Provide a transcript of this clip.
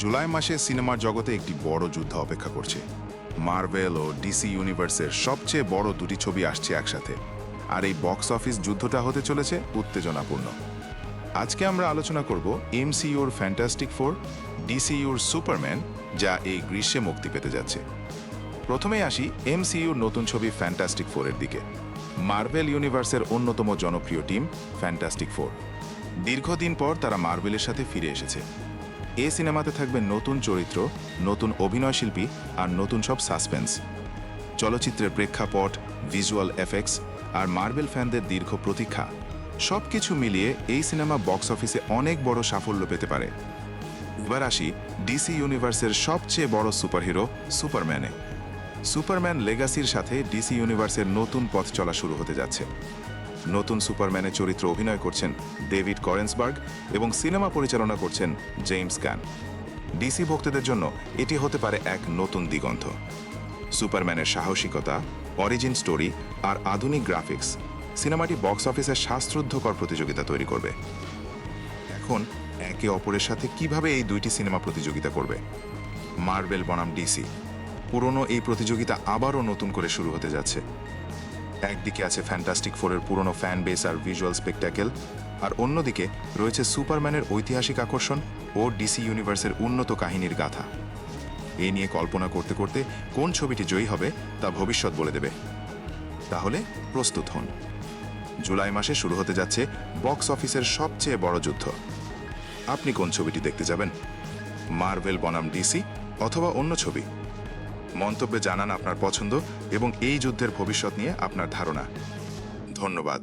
জুলাই মাসে সিনেমার জগতে একটি বড় যুদ্ধ অপেক্ষা করছে। মার্ভেল ও ডিসি ইউনিভার্সের সবচেয়ে বড় দুটি ছবি আসছে একসাথে, আর এই বক্স অফিস যুদ্ধটা হতে চলেছে উত্তেজনাপূর্ণ। আজকে আমরা আলোচনা করব এমসিইউর ফ্যান্টাস্টিক ফোর, ডিসিইউর সুপারম্যান, যা এই গ্রীষ্মে মুক্তি পেতে যাচ্ছে। প্রথমেই আসি এমসিইউর নতুন ছবি ফ্যান্টাস্টিক ফোরের দিকে। মার্ভেল ইউনিভার্সের অন্যতম জনপ্রিয় টিম ফ্যান্টাস্টিক ফোর। দীর্ঘদিন পর তারা মার্ভেলের সাথে ফিরে এসেছে। এই সিনেমাতে থাকবে নতুন চরিত্র, নতুন অভিনয়শিল্পী আর নতুন সব সাসপেন্স। চলচ্চিত্রের প্রেক্ষাপট, ভিজুয়াল এফেক্টস আর মার্বেল ফ্যানদের দীর্ঘ প্রতীক্ষা সবকিছু মিলিয়ে এই সিনেমা বক্স অফিসে অনেক বড় সাফল্য পেতে পারে। এবার আসি ডিসি ইউনিভার্সের সবচেয়ে বড় সুপারহিরো সুপারম্যানে। সুপারম্যান লেগাসির সাথে ডিসি ইউনিভার্সের নতুন পথ চলা শুরু হতে যাচ্ছে। নতুন সুপারম্যানের চরিত্র অভিনয় করছেন ডেভিড করেন্সবার্গ এবং সিনেমা পরিচালনা করছেন জেমস গান। ডিসি ভক্তদের জন্য এটি হতে পারে এক নতুন দিগন্ত। সুপারম্যানের সাহসিকতা, অরিজিন স্টোরি আর আধুনিক গ্রাফিক্স সিনেমাটি বক্স অফিসে শ্বাসরুদ্ধকর প্রতিযোগিতা তৈরি করবে। এখন একে অপরের সাথে কিভাবে এই দুইটি সিনেমা প্রতিযোগিতা করবে? মার্ভেল বনাম ডিসি, পুরনো এই প্রতিযোগিতা আবারও নতুন করে শুরু হতে যাচ্ছে। একদিকে আছে ফ্যান্টাস্টিক ফোরের পুরনো ফ্যান বেস আর ভিজুয়াল স্পেকটাকেল, আর অন্যদিকে রয়েছে সুপারম্যানের ঐতিহাসিক আকর্ষণ ও ডিসি ইউনিভার্সের উন্নত কাহিনীর গাথা। এ নিয়ে কল্পনা করতে করতে কোন ছবিটি জয়ী হবে তা ভবিষ্যৎ বলে দেবে। তাহলে প্রস্তুত হন, জুলাই মাসে শুরু হতে যাচ্ছে বক্স অফিসের সবচেয়ে বড় যুদ্ধ। আপনি কোন ছবিটি দেখতে যাবেন? মার্ভেল বনাম ডিসি অথবা অন্য ছবি? মন্তব্যে জানান আপনার পছন্দ এবং এই যুদ্ধের ভবিষ্যৎ নিয়ে আপনার ধারণা। ধন্যবাদ।